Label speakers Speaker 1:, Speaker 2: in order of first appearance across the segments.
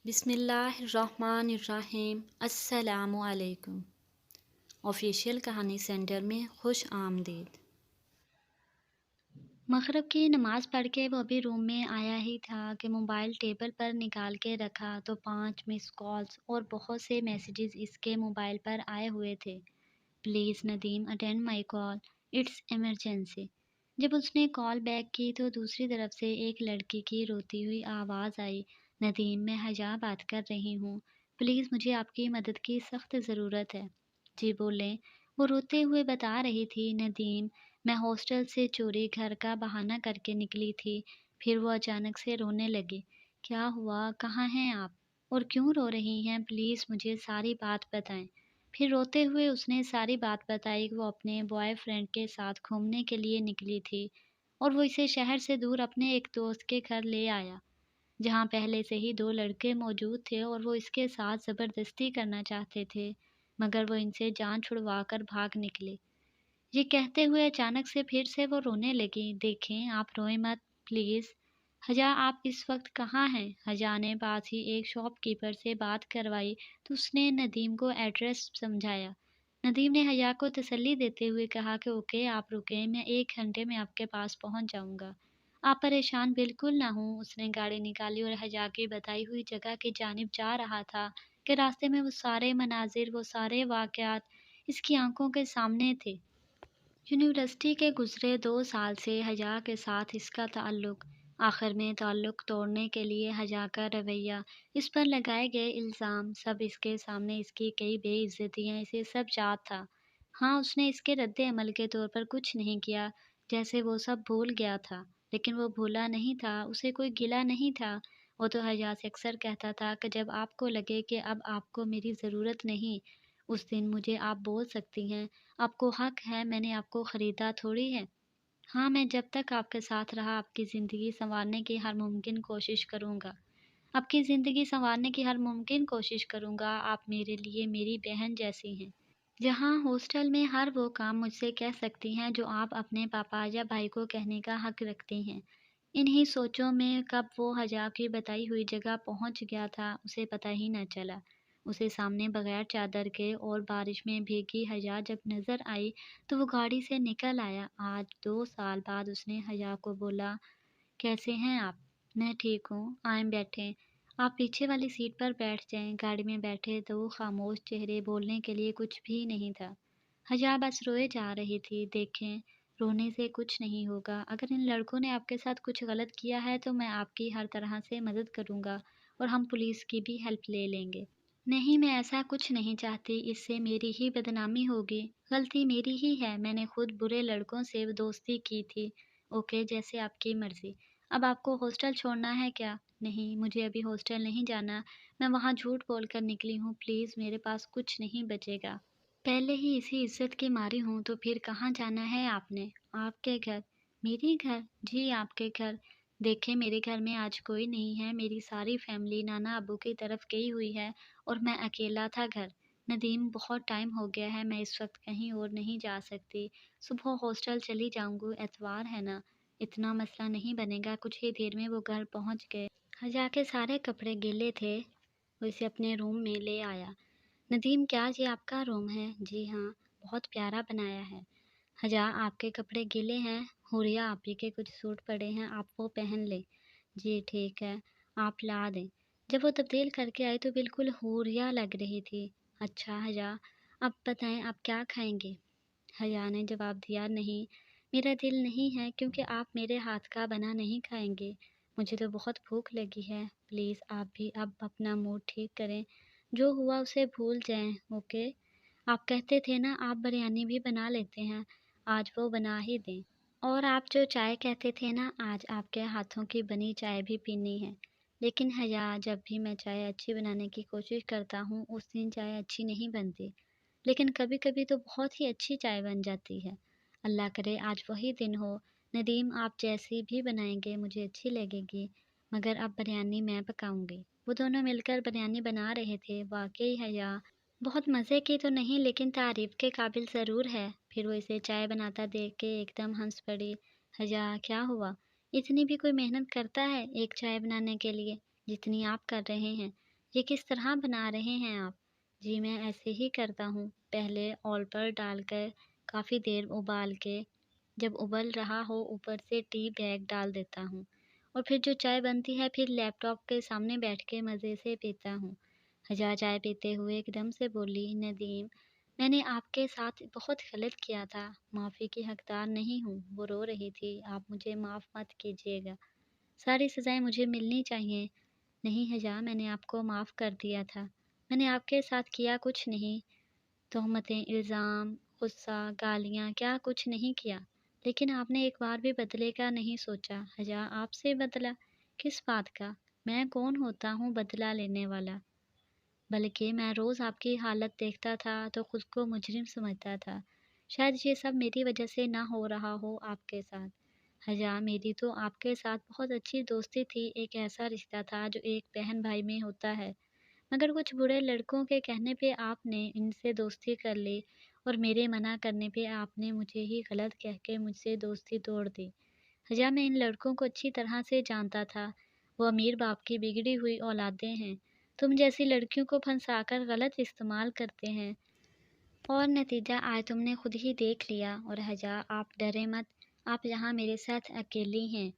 Speaker 1: بسم اللہ الرحمن الرحیم۔ السلام علیکم۔ آفیشیل کہانی سینٹر میں خوش آمدید۔ مغرب کی نماز پڑھ کے وہ ابھی روم میں آیا ہی تھا کہ موبائل ٹیبل پر نکال کے رکھا تو 5 مس کالز اور بہت سے میسیجز اس کے موبائل پر آئے ہوئے تھے۔ Please Nadeem attend my call, it's emergency. جب اس نے کال بیک کی تو دوسری طرف سے ایک لڑکی کی روتی ہوئی آواز آئی، ندیم میں حجا بات کر رہی ہوں، پلیز مجھے آپ کی مدد کی سخت ضرورت ہے۔ جی بولیں، وہ روتے ہوئے بتا رہی تھی، ندیم میں ہاسٹل سے چوری گھر کا بہانہ کر کے نکلی تھی۔ پھر وہ اچانک سے رونے لگی۔ کیا ہوا؟ کہاں ہیں آپ؟ اور کیوں رو رہی ہیں؟ پلیز مجھے ساری بات بتائیں۔ پھر روتے ہوئے اس نے ساری بات بتائی کہ وہ اپنے بوائے فرینڈ کے ساتھ گھومنے کے لیے نکلی تھی اور وہ اسے شہر سے دور اپنے ایک دوست کے گھر لے آیا، جہاں پہلے سے ہی 2 لڑکے موجود تھے اور وہ اس کے ساتھ زبردستی کرنا چاہتے تھے، مگر وہ ان سے جان چھڑوا کر بھاگ نکلے۔ یہ کہتے ہوئے اچانک سے پھر سے وہ رونے لگی۔ دیکھیں، آپ روئیں مت پلیز۔ حجا آپ اس وقت کہاں ہیں؟ حجا نے پاس ہی ایک شاپ کیپر سے بات کروائی تو اس نے ندیم کو ایڈریس سمجھایا۔ ندیم نے حجا کو تسلی دیتے ہوئے کہا کہ اوکے، آپ رکیں، میں 1 گھنٹے میں آپ کے پاس پہنچ جاؤں گا، آپ پریشان بالکل نہ ہوں۔ اس نے گاڑی نکالی اور حجا کی بتائی ہوئی جگہ کی جانب جا رہا تھا کہ راستے میں وہ سارے مناظر، وہ سارے واقعات اس کی آنکھوں کے سامنے تھے۔ یونیورسٹی کے گزرے 2 سال سے حجا کے ساتھ اس کا تعلق، آخر میں تعلق توڑنے کے لیے حجا کا رویہ، اس پر لگائے گئے الزام، سب اس کے سامنے، اس کی کئی بے عزتیاں، اسے سب یاد تھا۔ ہاں، اس نے اس کے رد عمل کے طور پر کچھ نہیں کیا، جیسے وہ سب بھول گیا تھا، لیکن وہ بھولا نہیں تھا، اسے کوئی گلہ نہیں تھا۔ وہ تو حجا سے اکثر کہتا تھا کہ جب آپ کو لگے کہ اب آپ کو میری ضرورت نہیں، اس دن مجھے آپ بول سکتی ہیں، آپ کو حق ہے، میں نے آپ کو خریدا تھوڑی ہے۔ ہاں، میں جب تک آپ کے ساتھ رہا آپ کی زندگی سنوارنے کی ہر ممکن کوشش کروں گا، آپ کی زندگی سنوارنے کی ہر ممکن کوشش کروں گا۔ آپ میرے لیے میری بہن جیسی ہیں۔ جہاں ہاسٹل میں ہر وہ کام مجھ سے کہہ سکتی ہیں جو آپ اپنے پاپا یا بھائی کو کہنے کا حق رکھتی ہیں۔ انہی سوچوں میں کب وہ حجا کی بتائی ہوئی جگہ پہنچ گیا تھا، اسے پتہ ہی نہ چلا۔ اسے سامنے بغیر چادر کے اور بارش میں بھیگی حجا جب نظر آئی تو وہ گاڑی سے نکل آیا۔ آج 2 سال بعد اس نے حجا کو بولا، کیسے ہیں آپ؟ میں ٹھیک ہوں، آئیں بیٹھیں، آپ پیچھے والی سیٹ پر بیٹھ جائیں۔ گاڑی میں بیٹھے تو خاموش چہرے، بولنے کے لیے کچھ بھی نہیں تھا۔ حجا بس روئے جا رہی تھی۔ دیکھیں، رونے سے کچھ نہیں ہوگا، اگر ان لڑکوں نے آپ کے ساتھ کچھ غلط کیا ہے تو میں آپ کی ہر طرح سے مدد کروں گا اور ہم پولیس کی بھی ہیلپ لے لیں گے۔ نہیں، میں ایسا کچھ نہیں چاہتی، اس سے میری ہی بدنامی ہوگی، غلطی میری ہی ہے، میں نے خود برے لڑکوں سے دوستی کی تھی۔ اوکے، جیسے آپ کی مرضی۔ اب آپ کو ہاسٹل چھوڑنا ہے کیا؟ نہیں، مجھے ابھی ہاسٹل نہیں جانا، میں وہاں جھوٹ بول کر نکلی ہوں، پلیز میرے پاس کچھ نہیں بچے گا، پہلے ہی اسی عزت کی ماری ہوں، تو پھر کہاں جانا ہے آپ نے؟ آپ کے گھر۔ میری گھر؟ جی آپ کے گھر۔ دیکھیں، میرے گھر میں آج کوئی نہیں ہے، میری ساری فیملی نانا ابو کی طرف گئی ہوئی ہے اور میں اکیلا تھا گھر۔ ندیم، بہت ٹائم ہو گیا ہے، میں اس وقت کہیں اور نہیں جا سکتی، صبح ہاسٹل چلی جاؤں گی، اتوار ہے نا، اتنا مسئلہ نہیں بنے گا۔ کچھ ہی دیر میں وہ گھر پہنچ گئے۔ حجا کے سارے کپڑے گیلے تھے، وہ اسے اپنے روم میں لے آیا۔ ندیم، کیا یہ آپ کا روم ہے؟ جی ہاں، بہت پیارا بنایا ہے۔ حجا، آپ کے کپڑے گیلے ہیں، حوریہ آپی کے کچھ سوٹ پڑے ہیں، آپ وہ پہن لیں۔ جی ٹھیک ہے، آپ لا دیں۔ جب وہ تبدیل کر کے آئی تو بالکل حوریہ لگ رہی تھی۔ اچھا حجا، اب بتائیں آپ کیا کھائیں گے؟ حجا نے جواب دیا، نہیں، میرا دل نہیں ہے کیونکہ آپ میرے ہاتھ کا بنا نہیں کھائیں گے، مجھے تو بہت بھوک لگی ہے، پلیز آپ بھی اب اپنا موڈ ٹھیک کریں، جو ہوا اسے بھول جائیں، اوکے؟ آپ کہتے تھے نا آپ بریانی بھی بنا لیتے ہیں، آج وہ بنا ہی دیں۔ اور آپ جو چائے کہتے تھے نا، آج آپ کے ہاتھوں کی بنی چائے بھی پینی ہے۔ لیکن حجا، جب بھی میں چائے اچھی بنانے کی کوشش کرتا ہوں اس دن چائے اچھی نہیں بنتی، لیکن کبھی کبھی تو بہت ہی اچھی چائے بن جاتی ہے، اللہ کرے آج وہی دن ہو۔ ندیم، آپ جیسی بھی بنائیں گے مجھے اچھی لگے گی، مگر اب بریانی میں پکاؤں گی۔ وہ دونوں مل کر بریانی بنا رہے تھے۔ واقعی حجا بہت مزے کی تو نہیں لیکن تعریف کے قابل ضرور ہے۔ پھر وہ اسے چائے بناتا دیکھ کے ایک دم ہنس پڑی۔ حجا، کیا ہوا؟ اتنی بھی کوئی محنت کرتا ہے ایک چائے بنانے کے لیے جتنی آپ کر رہے ہیں؟ یہ کس طرح بنا رہے ہیں آپ؟ جی میں ایسے ہی کرتا ہوں، پہلے آل پر ڈال کر کافی دیر ابال کے، جب ابل رہا ہو اوپر سے ٹی بیگ ڈال دیتا ہوں، اور پھر جو چائے بنتی ہے پھر لیپ ٹاپ کے سامنے بیٹھ کے مزے سے پیتا ہوں۔ حجا چائے پیتے ہوئے ایک دم سے بولی، ندیم میں نے آپ کے ساتھ بہت غلط کیا تھا، معافی کی حقدار نہیں ہوں۔ وہ رو رہی تھی۔ آپ مجھے معاف مت کیجیے گا، ساری سزائیں مجھے ملنی چاہیے۔ نہیں حجا، میں نے آپ کو معاف کر دیا تھا، میں نے آپ کے ساتھ کیا کچھ نہیں، تہمتیں، الزام، غصہ، گالیاں، کیا کچھ نہیں کیا، لیکن آپ نے ایک بار بھی بدلے کا نہیں سوچا۔ حجا آپ سے بدلہ؟ کس بات کا؟ میں کون ہوتا ہوں بدلہ لینے والا؟ بلکہ میں روز آپ کی حالت دیکھتا تھا تو خود کو مجرم سمجھتا تھا۔ شاید یہ سب میری وجہ سے نہ ہو رہا ہو آپ کے ساتھ۔ حجا میری تو آپ کے ساتھ بہت اچھی دوستی تھی، ایک ایسا رشتہ تھا جو ایک بہن بھائی میں ہوتا ہے، مگر کچھ برے لڑکوں کے کہنے پہ آپ نے ان سے دوستی کر لی، اور میرے منع کرنے پہ آپ نے مجھے ہی غلط کہہ کے مجھ سے دوستی توڑ دی۔ حجا میں ان لڑکوں کو اچھی طرح سے جانتا تھا، وہ امیر باپ کی بگڑی ہوئی اولادیں ہیں، تم جیسی لڑکیوں کو پھنسا کر غلط استعمال کرتے ہیں، اور نتیجہ آج تم نے خود ہی دیکھ لیا۔ اور حجا آپ ڈرے مت، آپ یہاں میرے ساتھ اکیلی ہیں،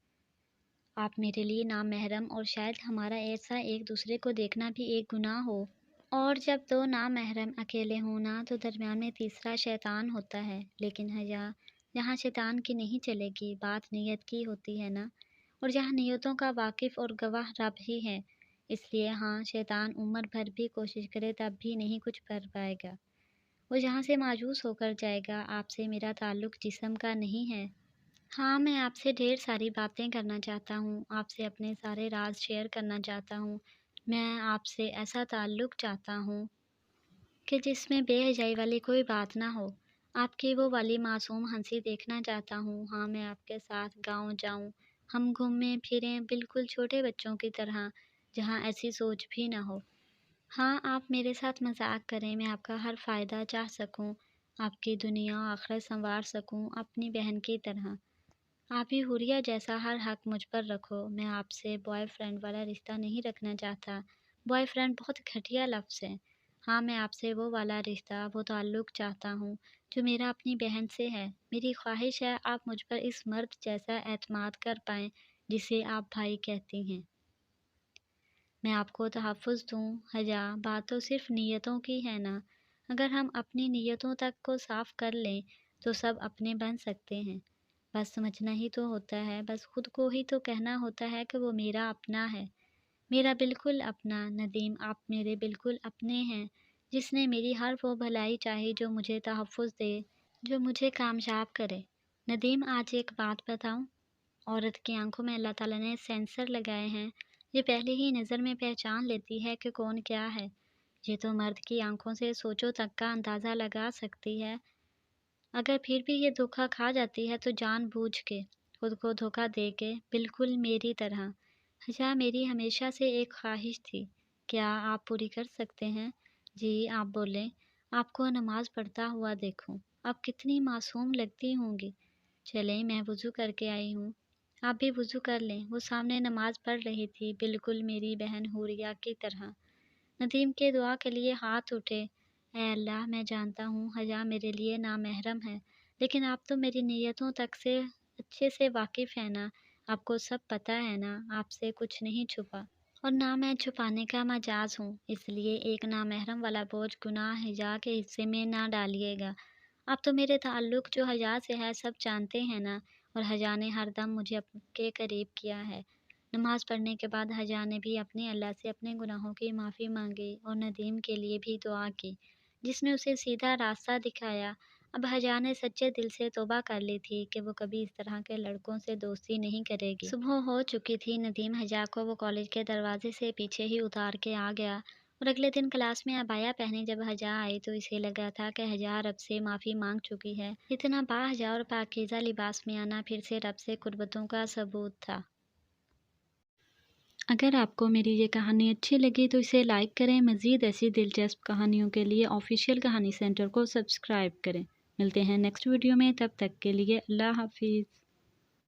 Speaker 1: آپ میرے لیے نامحرم، اور شاید ہمارا ایسا ایک دوسرے کو دیکھنا بھی ایک گناہ ہو، اور جب دو نامحرم اکیلے ہوں نا تو درمیان میں تیسرا شیطان ہوتا ہے۔ لیکن حجا جہاں شیطان کی نہیں چلے گی، بات نیت کی ہوتی ہے نا، اور جہاں نیتوں کا واقف اور گواہ رب ہی ہے، اس لیے ہاں شیطان عمر بھر بھی کوشش کرے تب بھی نہیں کچھ کر پائے گا، وہ جہاں سے مایوس ہو کر جائے گا۔ آپ سے میرا تعلق جسم کا نہیں ہے، ہاں میں آپ سے ڈھیر ساری باتیں کرنا چاہتا ہوں، آپ سے اپنے سارے راز شیئر کرنا چاہتا ہوں، میں آپ سے ایسا تعلق چاہتا ہوں کہ جس میں بے حیائی والی کوئی بات نہ ہو، آپ کی وہ والی معصوم ہنسی دیکھنا چاہتا ہوں۔ ہاں میں آپ کے ساتھ گاؤں جاؤں، ہم گھومیں پھریں بالکل چھوٹے بچوں کی طرح، جہاں ایسی سوچ بھی نہ ہو۔ ہاں آپ میرے ساتھ مذاق کریں، میں آپ کا ہر فائدہ چاہ سکوں، آپ کی دنیا و آخرت سنوار سکوں اپنی بہن کی طرح۔ آپ بھی حوریہ جیسا ہر حق مجھ پر رکھو۔ میں آپ سے بوائے فرینڈ والا رشتہ نہیں رکھنا چاہتا، بوائے فرینڈ بہت گھٹیا لفظ ہے۔ ہاں میں آپ سے وہ والا رشتہ، وہ تعلق چاہتا ہوں جو میرا اپنی بہن سے ہے۔ میری خواہش ہے آپ مجھ پر اس مرد جیسا اعتماد کر پائیں جسے آپ بھائی کہتی ہیں، میں آپ کو تحفظ دوں۔ حجا بات تو صرف نیتوں کی ہے نا، اگر ہم اپنی نیتوں تک کو صاف کر لیں تو سب اپنے بن سکتے ہیں، بس سمجھنا ہی تو ہوتا ہے، بس خود کو ہی تو کہنا ہوتا ہے کہ وہ میرا اپنا ہے، میرا بالکل اپنا۔ ندیم آپ میرے بالکل اپنے ہیں، جس نے میری ہر وہ بھلائی چاہی جو مجھے تحفظ دے، جو مجھے کامیاب کرے۔ ندیم آج ایک بات بتاؤں، عورت کی آنکھوں میں اللہ تعالیٰ نے سینسر لگائے ہیں، یہ پہلے ہی نظر میں پہچان لیتی ہے کہ کون کیا ہے۔ یہ تو مرد کی آنکھوں سے سوچوں تک کا اندازہ لگا سکتی ہے، اگر پھر بھی یہ دھوکا کھا جاتی ہے تو جان بوجھ کے، خود کو دھوکا دے کے، بالکل میری طرح۔ حجا میری ہمیشہ سے ایک خواہش تھی، کیا آپ پوری کر سکتے ہیں؟ جی آپ بولیں۔ آپ کو نماز پڑھتا ہوا دیکھوں، آپ کتنی معصوم لگتی ہوں گی۔ چلیں میں وضو کر کے آئی ہوں، آپ بھی وضو کر لیں۔ وہ سامنے نماز پڑھ رہی تھی، بالکل میری بہن حوریہ کی طرح۔ ندیم کے دعا کے لیے ہاتھ اٹھے، اے اللہ میں جانتا ہوں حجا میرے لیے نامحرم ہے، لیکن آپ تو میری نیتوں تک سے اچھے سے واقف ہیں نا، آپ کو سب پتہ ہے نا، آپ سے کچھ نہیں چھپا، اور نہ میں چھپانے کا مجاز ہوں، اس لیے ایک نامحرم والا بوجھ گناہ حجا کے حصے میں نہ ڈالیے گا۔ آپ تو میرے تعلق جو حجا سے ہے سب جانتے ہیں نا، اور حجا نے ہر دم مجھے کے قریب کیا ہے۔ نماز پڑھنے کے بعد حجا نے بھی اپنے اللہ سے اپنے گناہوں کی معافی مانگی، اور ندیم کے لیے بھی دعا کی جس نے اسے سیدھا راستہ دکھایا۔ اب حجا نے سچے دل سے توبہ کر لی تھی کہ وہ کبھی اس طرح کے لڑکوں سے دوستی نہیں کرے گی۔ صبح ہو چکی تھی، ندیم حجا کو وہ کالج کے دروازے سے پیچھے ہی اتار کے آ گیا، اور اگلے دن کلاس میں عبایا پہنے جب حجا آئی تو اسے لگا تھا کہ حجا رب سے معافی مانگ چکی ہے، اتنا باحجا اور پاکیزہ لباس میں آنا پھر سے رب سے قربتوں کا ثبوت تھا۔ اگر آپ کو میری یہ کہانی اچھی لگی تو اسے لائک کریں، مزید ایسی دلچسپ کہانیوں کے لیے آفیشیل کہانی سینٹر کو سبسکرائب کریں۔ ملتے ہیں نیکسٹ ویڈیو میں، تب تک کے لیے اللہ حافظ۔